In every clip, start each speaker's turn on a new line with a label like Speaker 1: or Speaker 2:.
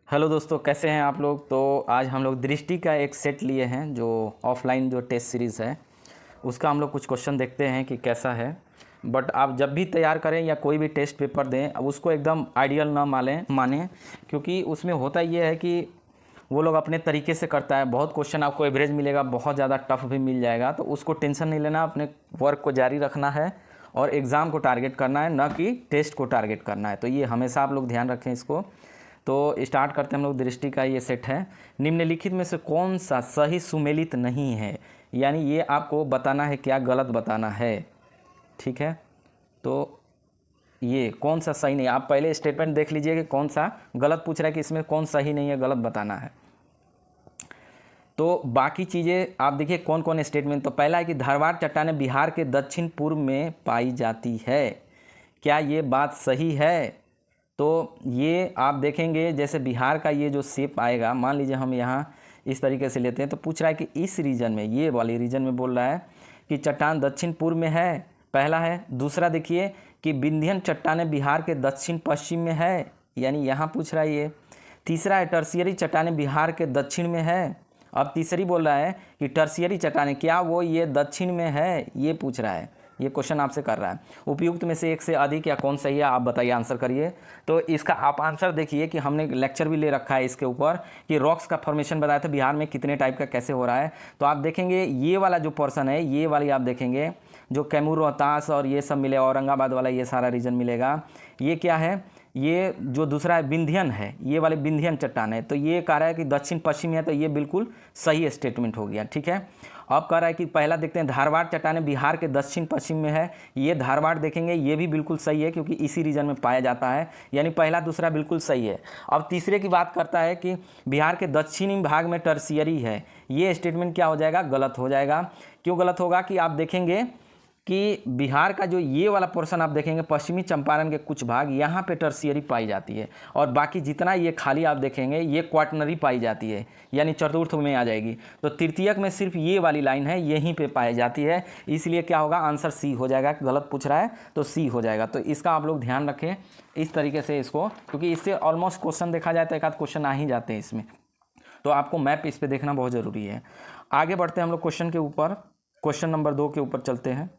Speaker 1: Hello दोस्तों, कैसे हैं आप लोग। तो आज हम लोग दृष्टि का एक सेट लिए हैं जो ऑफलाइन जो टेस्ट सीरीज़ है उसका हम लोग कुछ क्वेश्चन देखते हैं कि कैसा है। बट आप जब भी तैयार करें या कोई भी टेस्ट पेपर दें अब उसको एकदम आइडियल ना माने क्योंकि उसमें होता ये है कि वो लोग अपने तरीके से करता है। बहुत क्वेश्चन आपको एवरेज मिलेगा, बहुत ज़्यादा टफ भी मिल जाएगा, तो उसको टेंशन नहीं लेना, अपने वर्क को जारी रखना है और एग्ज़ाम को टारगेट करना है, न कि टेस्ट को टारगेट करना है। तो ये हमेशा आप लोग ध्यान रखें इसको। तो स्टार्ट करते हैं हम लोग। दृष्टि का ये सेट है। निम्नलिखित में से कौन सा सही सुमेलित नहीं है, यानी ये आपको बताना है, क्या गलत बताना है। ठीक है, तो ये कौन सा सही नहीं, आप पहले स्टेटमेंट देख लीजिए कि कौन सा गलत पूछ रहा है, कि इसमें कौन सही नहीं है, गलत बताना है। तो बाकी चीज़ें आप देखिए कौन कौन स्टेटमेंट। तो पहला है कि धारवाड़ चट्टानें बिहार के दक्षिण पूर्व में पाई जाती है। क्या ये बात सही है? तो ये आप देखेंगे जैसे बिहार का ये जो शेप आएगा, मान लीजिए हम यहाँ इस तरीके से लेते हैं, तो पूछ रहा है कि इस रीजन में, ये वाले रीजन में बोल रहा है कि चट्टान दक्षिण पूर्व में है, पहला है। दूसरा देखिए कि विंध्यन चट्टानें बिहार के दक्षिण पश्चिम में है, यानी यहाँ पूछ रहा है ये। तीसरा है टर्शियरी चट्टानें बिहार के दक्षिण में है। अब तीसरी बोल रहा है कि टर्शियरी चट्टानें क्या वो ये दक्षिण में है, ये पूछ रहा है, ये क्वेश्चन आपसे कर रहा है। उपयुक्त में से एक से अधिक या कौन सही है, आप बताइए, आंसर करिए। तो इसका आप आंसर देखिए कि हमने लेक्चर भी ले रखा है इसके ऊपर कि रॉक्स का फॉर्मेशन बताया था बिहार में कितने टाइप का कैसे हो रहा है। तो आप देखेंगे ये वाला जो पोर्सन है, ये वाली आप देखेंगे जो कैमूर रोहतास और ये सब मिले, औरंगाबाद वाला ये सारा रीजन मिलेगा। ये क्या है, ये जो दूसरा है विंध्यन है, ये वाले विंध्यन चट्टान है, तो ये कह रहा है कि दक्षिण पश्चिम है, तो ये बिल्कुल सही स्टेटमेंट हो गया। ठीक है, अब कह रहा है कि पहला देखते हैं धारवाड़ चट्टानें बिहार के दक्षिण पश्चिम में है, ये धारवाड़ देखेंगे, ये भी बिल्कुल सही है क्योंकि इसी रीजन में पाया जाता है, यानी पहला दूसरा बिल्कुल सही है। अब तीसरे की बात करता है कि बिहार के दक्षिणी भाग में टर्शियरी है, ये स्टेटमेंट क्या हो जाएगा, गलत हो जाएगा। क्यों गलत होगा कि आप देखेंगे कि बिहार का जो ये वाला पोर्शन आप देखेंगे पश्चिमी चंपारण के कुछ भाग, यहाँ पे टर्शियरी पाई जाती है, और बाकी जितना ये खाली आप देखेंगे ये क्वाटनरी पाई जाती है, यानी चतुर्थ में आ जाएगी। तो तृतीयक में सिर्फ ये वाली लाइन है, यहीं पे पाई जाती है, इसलिए क्या होगा, आंसर सी हो जाएगा। गलत पूछ रहा है तो सी हो जाएगा। तो इसका आप लोग ध्यान रखें इस तरीके से इसको, क्योंकि इससे ऑलमोस्ट क्वेश्चन देखा जाए तो एक आध क्वेश्चन आ ही जाते हैं इसमें, तो आपको मैप इस पर देखना बहुत ज़रूरी है। आगे बढ़ते हैं हम लोग क्वेश्चन के ऊपर। क्वेश्चन नंबर 2 के ऊपर चलते हैं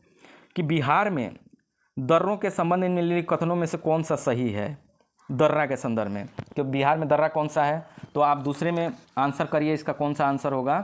Speaker 1: कि बिहार में दर्रों के संबंध में निम्नलिखित कथनों में से कौन सा सही है, दर्रा के संदर्भ में, कि बिहार में दर्रा कौन सा है। तो आप दूसरे में आंसर करिए, इसका कौन सा आंसर होगा।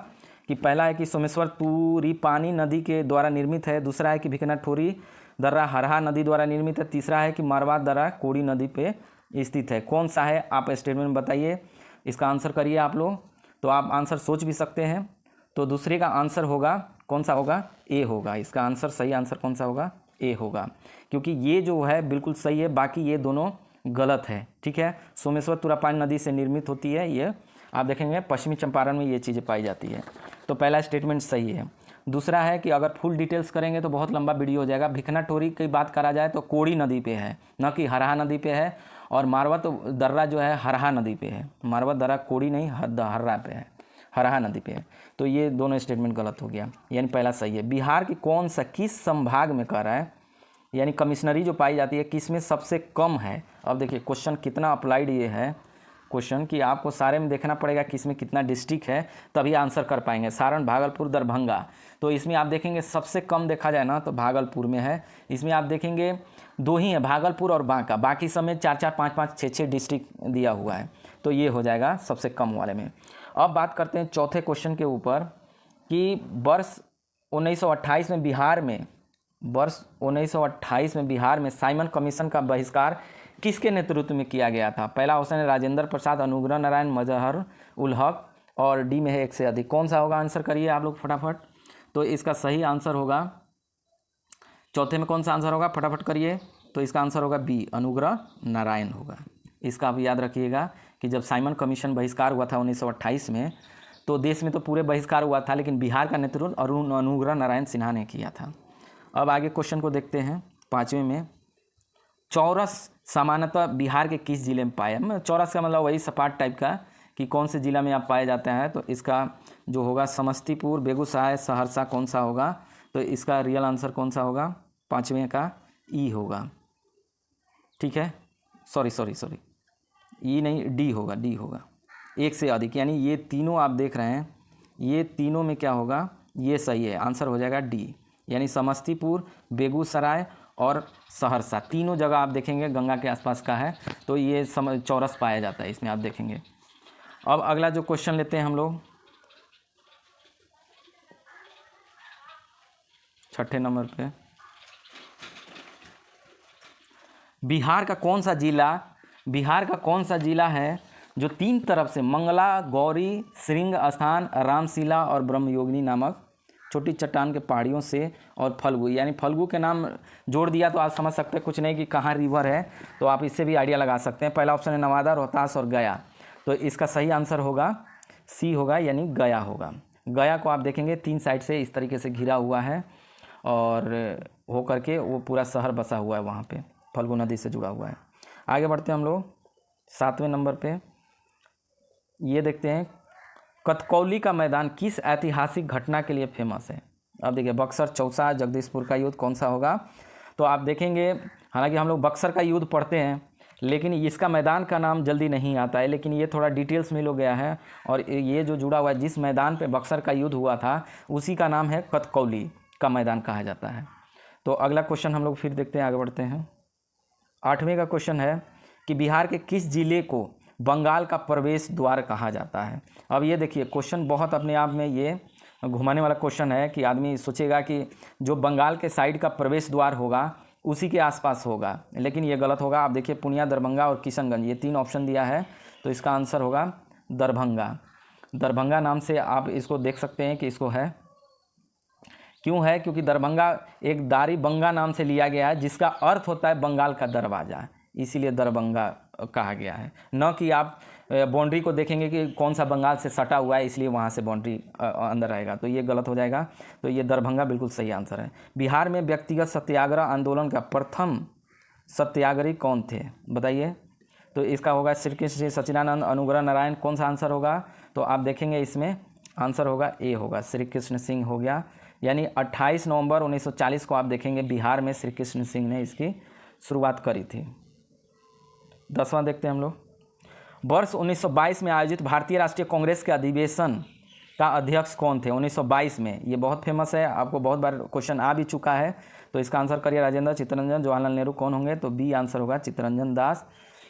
Speaker 1: कि पहला है कि सोमेश्वर तुरी पानी नदी के द्वारा निर्मित है, दूसरा है कि भिकनाठोरी दर्रा हरहा नदी द्वारा निर्मित है, तीसरा है कि मारवाड़ दर्रा कोड़ी नदी पे स्थित है। कौन सा है आप स्टेटमेंट में बताइए, इसका आंसर करिए आप लोग। तो आप आंसर सोच भी सकते हैं। तो दूसरे का आंसर होगा, कौन सा होगा, ए होगा। इसका आंसर, सही आंसर कौन सा होगा, ए होगा, क्योंकि ये जो है बिल्कुल सही है, बाकी ये दोनों गलत है। ठीक है, सोमेश्वर तुरापानी नदी से निर्मित होती है, ये आप देखेंगे पश्चिमी चंपारण में ये चीज़ें पाई जाती है। तो पहला स्टेटमेंट सही है। दूसरा है कि अगर फुल डिटेल्स करेंगे तो बहुत लंबा वीडियो हो जाएगा। भिकनाठोरी की बात करा जाए तो कोड़ी नदी पे है, न कि हरहा नदी पे है, और मारवा तो दर्रा जो है हरहा नदी पे है, मारवा दर्रा कोड़ी नहीं हर्रा पे है, हरहा नदी पे है। तो ये दोनों स्टेटमेंट गलत हो गया, यानी पहला सही है। बिहार की कौन सा किस संभाग में कह रहा है, यानी कमिश्नरी जो पाई जाती है किस में सबसे कम है। अब देखिए क्वेश्चन कितना अप्लाइड ये है क्वेश्चन, कि आपको सारे में देखना पड़ेगा किस में कितना डिस्ट्रिक्ट है, तभी आंसर कर पाएंगे। सारण, भागलपुर, दरभंगा, तो इसमें आप देखेंगे सबसे कम देखा जाए ना तो भागलपुर में है। इसमें आप देखेंगे दो ही है, भागलपुर और बांका, बाकी सब में 4-4, 5-5, 6-6 डिस्ट्रिक्ट दिया हुआ है, तो ये हो जाएगा सबसे कम वाले में। अब बात करते हैं चौथे क्वेश्चन के ऊपर कि वर्ष 1928 में बिहार में, वर्ष 1928 में बिहार में साइमन कमीशन का बहिष्कार किसके नेतृत्व में किया गया था। पहला ऑप्शन है राजेंद्र प्रसाद, अनुग्रह नारायण, मजहर उल हक, और डी में है एक से अधिक। कौन सा होगा, आंसर करिए आप लोग फटाफट। तो इसका सही आंसर होगा, चौथे में कौन सा आंसर होगा, फटाफट करिए। तो इसका आंसर होगा बी, अनुग्रह नारायण होगा। इसका आप याद रखिएगा कि जब साइमन कमीशन बहिष्कार हुआ था 1928 में, तो देश में तो पूरे बहिष्कार हुआ था, लेकिन बिहार का नेतृत्व अनुग्रह नारायण सिन्हा ने किया था। अब आगे क्वेश्चन को देखते हैं। 5वें में, चौरस सामान्यतः बिहार के किस जिले में पाया। चौरस का मतलब वही सपाट टाइप का, कि कौन से जिला में आप पाए जाते हैं। तो इसका जो होगा समस्तीपुर, बेगूसराय, सहरसा, कौन सा होगा। तो इसका रियल आंसर कौन सा होगा, 5वें का ई होगा। ठीक है, सॉरी ई नहीं, डी होगा, डी होगा। एक से अधिक, यानी ये तीनों आप देख रहे हैं, ये तीनों में क्या होगा, ये सही है, आंसर हो जाएगा डी, यानी समस्तीपुर, बेगूसराय और सहरसा तीनों जगह आप देखेंगे गंगा के आसपास का है, तो ये चौरस पाया जाता है इसमें, आप देखेंगे। अब अगला जो क्वेश्चन लेते हैं हम लोग, 6 नंबर पे, बिहार का कौन सा जिला है जो 3 तरफ से मंगला, गौरी, श्रृंग स्थान, रामशिला और ब्रह्मयोगिनी नामक छोटी चट्टान के पहाड़ियों से और फल्गु, यानी फल्गु के नाम जोड़ दिया तो आप समझ सकते हैं कुछ नहीं कि कहाँ रिवर है, तो आप इससे भी आइडिया लगा सकते हैं। पहला ऑप्शन है नवादा, रोहतास और गया, तो इसका सही आंसर होगा सी होगा, यानी गया होगा। गया को आप देखेंगे 3 साइड से इस तरीके से घिरा हुआ है और हो करके वो पूरा शहर बसा हुआ है, वहाँ पे फल्गु नदी से जुड़ा हुआ है। आगे बढ़ते हैं हम लोग 7वें नंबर पे, ये देखते हैं कतकौली का मैदान किस ऐतिहासिक घटना के लिए फेमस है। अब देखिए बक्सर, चौसा, जगदीशपुर का युद्ध कौन सा होगा, तो आप देखेंगे हालांकि हम लोग बक्सर का युद्ध पढ़ते हैं लेकिन इसका मैदान का नाम जल्दी नहीं आता है, लेकिन ये थोड़ा डिटेल्स में हो गया है और ये जो जुड़ा हुआ है, जिस मैदान पे बक्सर का युद्ध हुआ था उसी का नाम है कतकौली का मैदान कहा जाता है। तो अगला क्वेश्चन हम लोग फिर देखते हैं, आगे बढ़ते हैं। 8वें का क्वेश्चन है कि बिहार के किस जिले को बंगाल का प्रवेश द्वार कहा जाता है। अब ये देखिए क्वेश्चन बहुत अपने आप में ये घुमाने वाला क्वेश्चन है कि आदमी सोचेगा कि जो बंगाल के साइड का प्रवेश द्वार होगा उसी के आसपास होगा, लेकिन ये गलत होगा। आप देखिए पूर्णिया, दरभंगा और किशनगंज, ये 3 ऑप्शन दिया है, तो इसका आंसर होगा दरभंगा। दरभंगा नाम से आप इसको देख सकते हैं कि इसको है, क्यों है, क्योंकि दरभंगा एक दारी बंगा नाम से लिया गया है जिसका अर्थ होता है बंगाल का दरवाज़ा, इसीलिए दरभंगा कहा गया है। न कि आप बाउंड्री को देखेंगे कि कौन सा बंगाल से सटा हुआ है इसलिए वहाँ से बाउंड्री अंदर आएगा, तो ये गलत हो जाएगा। तो ये दरभंगा बिल्कुल सही आंसर है। बिहार में व्यक्तिगत सत्याग्रह आंदोलन का प्रथम सत्याग्रही कौन थे, बताइए। तो इसका होगा श्री कृष्ण, सच्चिदानंद, अनुग्रह नारायण, कौन सा आंसर होगा, तो आप देखेंगे इसमें आंसर होगा ए होगा, श्री कृष्ण सिंह हो गया। यानी 28 नवंबर 1940 को आप देखेंगे बिहार में श्री कृष्ण सिंह ने इसकी शुरुआत करी थी। 10वां देखते हैं हम लोग। वर्ष 1922 में आयोजित भारतीय राष्ट्रीय कांग्रेस के अधिवेशन का अध्यक्ष कौन थे 1922 में, ये बहुत फेमस है, आपको बहुत बार क्वेश्चन आ भी चुका है, तो इसका आंसर करिए राजेंद्र, चित्तरंजन, जवाहरलाल नेहरू कौन होंगे, तो बी आंसर होगा चित्तरंजन दास।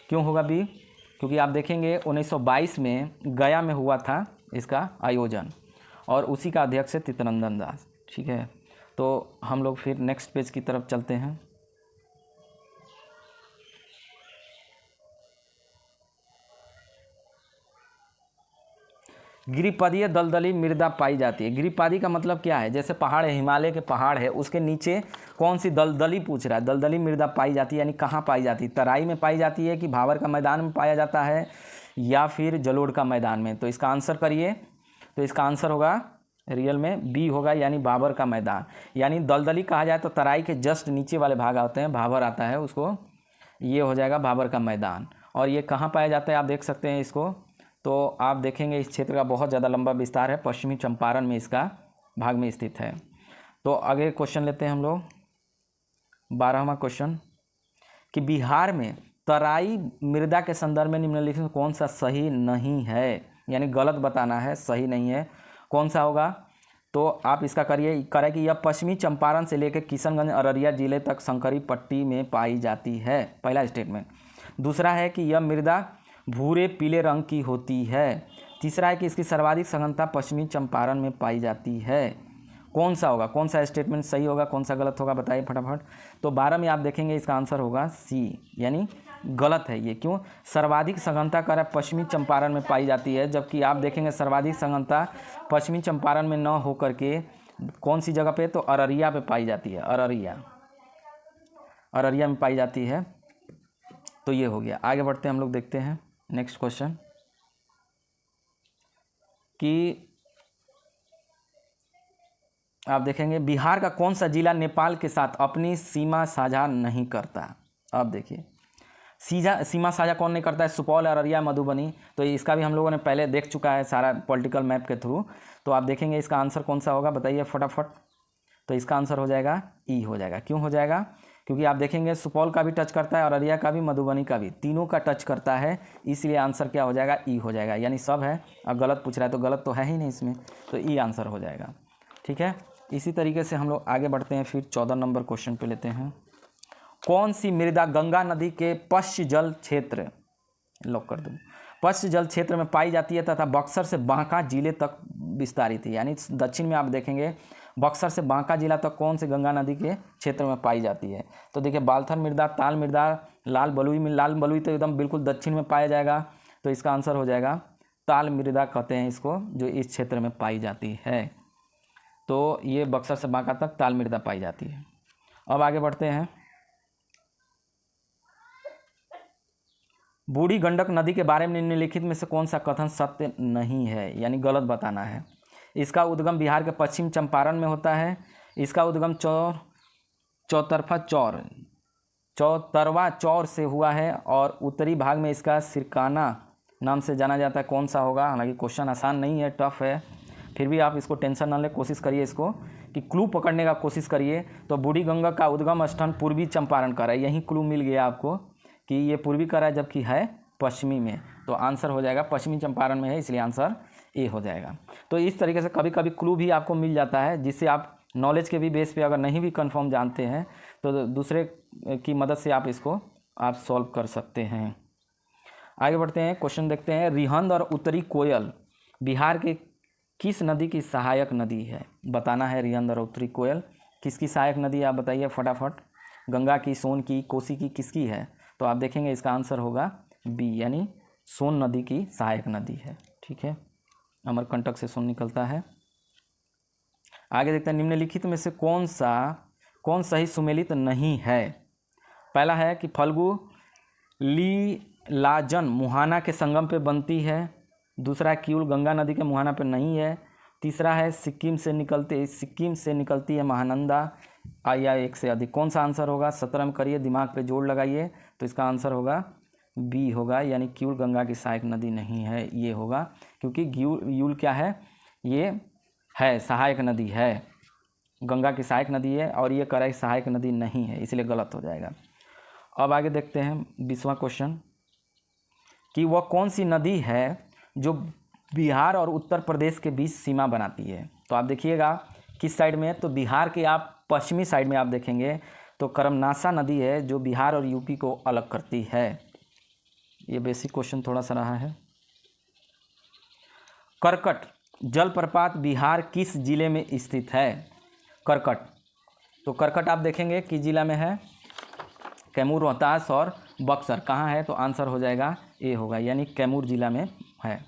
Speaker 1: क्यों होगा बी, क्योंकि आप देखेंगे 1922 में गया में हुआ था इसका आयोजन और उसी का अध्यक्ष है चित्तरंजन दास। ठीक है, तो हम लोग फिर नेक्स्ट पेज की तरफ चलते हैं। गिरिपदीय दलदली मृदा पाई जाती है। गिरिपदी का मतलब क्या है, जैसे पहाड़ है, हिमालय के पहाड़ है, उसके नीचे कौन सी दलदली पूछ रहा है, दलदली मृदा पाई जाती है, यानी कहाँ पाई जाती है, तराई में पाई जाती है कि भावर का मैदान में पाया जाता है या फिर जलोढ़ का मैदान में। तो इसका आंसर करिए, तो इसका आंसर होगा रियल में बी होगा, यानी भावर का मैदान। यानी दलदली कहा जाए तो तराई के जस्ट नीचे वाले भाग आते हैं, भावर आता है उसको, ये हो जाएगा भावर का मैदान। और ये कहाँ पाया जाता है आप देख सकते हैं इसको, तो आप देखेंगे इस क्षेत्र का बहुत ज़्यादा लंबा विस्तार है, पश्चिमी चंपारण में इसका भाग में स्थित है। तो आगे क्वेश्चन लेते हैं हम लोग 12वां क्वेश्चन कि बिहार में तराई मृदा के संदर्भ में निम्नलिखित में कौन सा सही नहीं है, यानी गलत बताना है, सही नहीं है, कौन सा होगा। तो आप इसका करें कि यह पश्चिमी चंपारण से लेकर किशनगंज, अररिया जिले तक संकरी पट्टी में पाई जाती है, पहला स्टेटमेंट। दूसरा है कि यह मृदा भूरे पीले रंग की होती है। तीसरा है कि इसकी सर्वाधिक सघनता पश्चिमी चंपारण में पाई जाती है। कौन सा होगा, कौन सा स्टेटमेंट सही होगा, कौन सा गलत होगा, बताइए फटाफट। तो 12 में आप देखेंगे इसका आंसर होगा सी, यानी गलत है ये। क्यों, सर्वाधिक सघनता कर पश्चिमी चंपारण में पाई जाती है, जबकि आप देखेंगे सर्वाधिक सघनता पश्चिमी चंपारण में न हो करके कौन सी जगह पे, तो अररिया पे पाई जाती है, अररिया में पाई जाती है। तो ये हो गया। आगे बढ़ते हैं हम लोग, देखते हैं नेक्स्ट क्वेश्चन कि आप देखेंगे बिहार का कौन सा जिला नेपाल के साथ अपनी सीमा साझा नहीं करता। अब देखिए सीमा साझा कौन नहीं करता है, सुपौल, अररिया, मधुबनी। तो इसका भी हम लोगों ने पहले देख चुका है सारा पॉलिटिकल मैप के थ्रू। तो आप देखेंगे इसका आंसर कौन सा होगा, बताइए फटाफट। तो इसका आंसर हो जाएगा ई हो जाएगा। क्यों हो जाएगा, क्योंकि आप देखेंगे सुपौल का भी टच करता है और अररिया का भी, मधुबनी का भी, तीनों का टच करता है, इसलिए आंसर क्या हो जाएगा, ई हो जाएगा। यानी सब है, अब गलत पूछ रहा है तो गलत तो है ही नहीं इसमें, तो ई आंसर हो जाएगा। ठीक है, इसी तरीके से हम लोग आगे बढ़ते हैं। फिर 14 नंबर क्वेश्चन पे लेते हैं। कौन सी मृदा गंगा नदी के पश्चिम जल क्षेत्र, लॉक कर दूँ, पश्चिम जल क्षेत्र में पाई जाती है तथा बक्सर से बांका जिले तक विस्तारित है। यानी दक्षिण में आप देखेंगे बक्सर से बांका जिला तक कौन से गंगा नदी के क्षेत्र में पाई जाती है। तो देखिए बाल्थर मृदा, ताल मृदा, लाल बलुई में, लाल बलुई तो एकदम बिल्कुल दक्षिण में पाया जाएगा, तो इसका आंसर हो जाएगा ताल मृदा कहते हैं इसको, जो इस क्षेत्र में पाई जाती है। तो ये बक्सर से बांका तक ताल मृदा पाई जाती है। अब आगे बढ़ते हैं। बूढ़ी गंडक नदी के बारे में निम्नलिखित में से कौन सा कथन सत्य नहीं है, यानी गलत बताना है। इसका उद्गम बिहार के पश्चिम चंपारण में होता है। इसका उद्गम चौतरवा चौर से हुआ है और उत्तरी भाग में इसका सिरकाना नाम से जाना जाता है। कौन सा होगा, हालांकि क्वेश्चन आसान नहीं है, टफ है, फिर भी आप इसको टेंशन ना ले, कोशिश करिए इसको कि क्लू पकड़ने का कोशिश करिए। तो बूढ़ी गंगा का उद्गम स्थान पूर्वी चंपारण का है, यही क्लू मिल गया आपको कि ये पूर्वी का है जबकि है पश्चिमी में, तो आंसर हो जाएगा पश्चिमी चंपारण में है, इसलिए आंसर ए हो जाएगा। तो इस तरीके से कभी कभी क्लू भी आपको मिल जाता है, जिससे आप नॉलेज के भी बेस पे अगर नहीं भी कंफर्म जानते हैं तो दूसरे की मदद से आप इसको आप सॉल्व कर सकते हैं। आगे बढ़ते हैं, क्वेश्चन देखते हैं। रिहंद और उत्तरी कोयल बिहार के किस नदी की सहायक नदी है, बताना है। रिहंद और उत्तरी कोयल किसकी सहायक नदी है, आप बताइए फटाफट। गंगा की, सोन की, कोसी की, किसकी है? तो आप देखेंगे इसका आंसर होगा बी, यानी सोन नदी की सहायक नदी है। ठीक है, अमरकंटक से सोन निकलता है। आगे देखते हैं, निम्नलिखित में से कौन सही सुमेलित नहीं है। पहला है कि फल्गु लीलाजन मुहाना के संगम पे बनती है। दूसरा, किउल गंगा नदी के मुहाना पे नहीं है। तीसरा है सिक्किम से निकलती है महानंदा, या एक से अधिक। कौन सा आंसर होगा, 17 में करिए, दिमाग पे जोड़ लगाइए। तो इसका आंसर होगा बी होगा, यानी किउल गंगा की सहायक नदी नहीं है, ये होगा। क्योंकि यूल क्या है, ये है सहायक नदी है, गंगा की सहायक नदी है, और ये कराई सहायक नदी नहीं है, इसलिए गलत हो जाएगा। अब आगे देखते हैं 20वां क्वेश्चन, कि वह कौन सी नदी है जो बिहार और उत्तर प्रदेश के बीच सीमा बनाती है। तो आप देखिएगा किस साइड में, तो बिहार के आप पश्चिमी साइड में आप देखेंगे तो करमनासा नदी है जो बिहार और यूपी को अलग करती है। ये बेसिक क्वेश्चन थोड़ा सा रहा है। करकट जलप्रपात बिहार किस जिले में स्थित है? करकट, तो करकट आप देखेंगे किस जिला में है, कैमूर, रोहतास और बक्सर। कहाँ है? तो आंसर हो जाएगा ए होगा, यानी कैमूर जिला में है।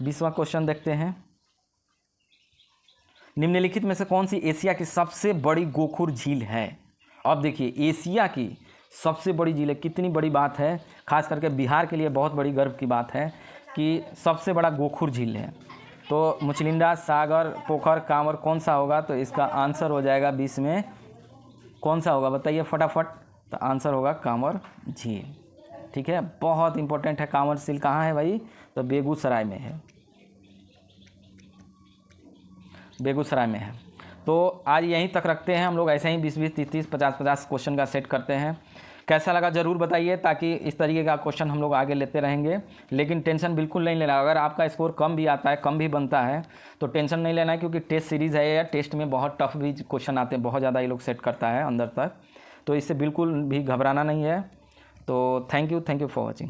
Speaker 1: 20वां क्वेश्चन देखते हैं। निम्नलिखित में से कौन सी एशिया की सबसे बड़ी गोखुर झील है? अब देखिए एशिया की सबसे बड़ी झील है, कितनी बड़ी बात है, खास करके बिहार के लिए बहुत बड़ी गर्व की बात है कि सबसे बड़ा गोखुर झील है। तो मुचलिंदा, सागर, पोखर, कांवर, कौन सा होगा? तो इसका आंसर हो जाएगा 20 में कौन सा होगा, बताइए फटाफट। तो आंसर होगा कांवर झील। ठीक है, बहुत इंपॉर्टेंट है। कांवर झील कहाँ है भाई? तो बेगूसराय में है, बेगूसराय में है। तो आज यहीं तक रखते हैं हम लोग, ऐसे ही 20-20, 30-30, 50-50 क्वेश्चन का सेट करते हैं। कैसा लगा ज़रूर बताइए, ताकि इस तरीके का क्वेश्चन हम लोग आगे लेते रहेंगे। लेकिन टेंशन बिल्कुल नहीं लेना, अगर आपका स्कोर कम भी आता है, कम भी बनता है, तो टेंशन नहीं लेना है, क्योंकि टेस्ट सीरीज़ है या टेस्ट में बहुत टफ भी क्वेश्चन आते हैं, बहुत ज़्यादा ये लोग सेट करता है अंदर तक, तो इससे बिल्कुल भी घबराना नहीं है। तो थैंक यू फॉर वॉचिंग।